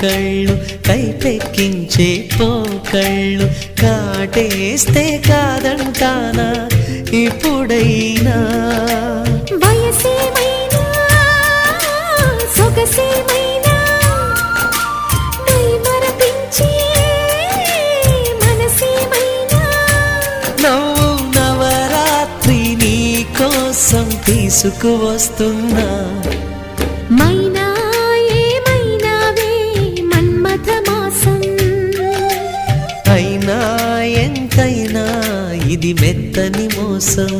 కళ్ళు కైపెక్కించే పోకళ్ళు కాటేస్తే కాదంటానా ఇప్పుడైనా వయసేమైనా సొగసేమైనా మరపించే మనసేమైనా నవ్వు నవరాత్రి నీ కోసం తీసుకువస్తున్నా మైనా ఏమైనావే మన్మథ మాసం అయినా ఎంతైనా ఇది మెత్తని మోసం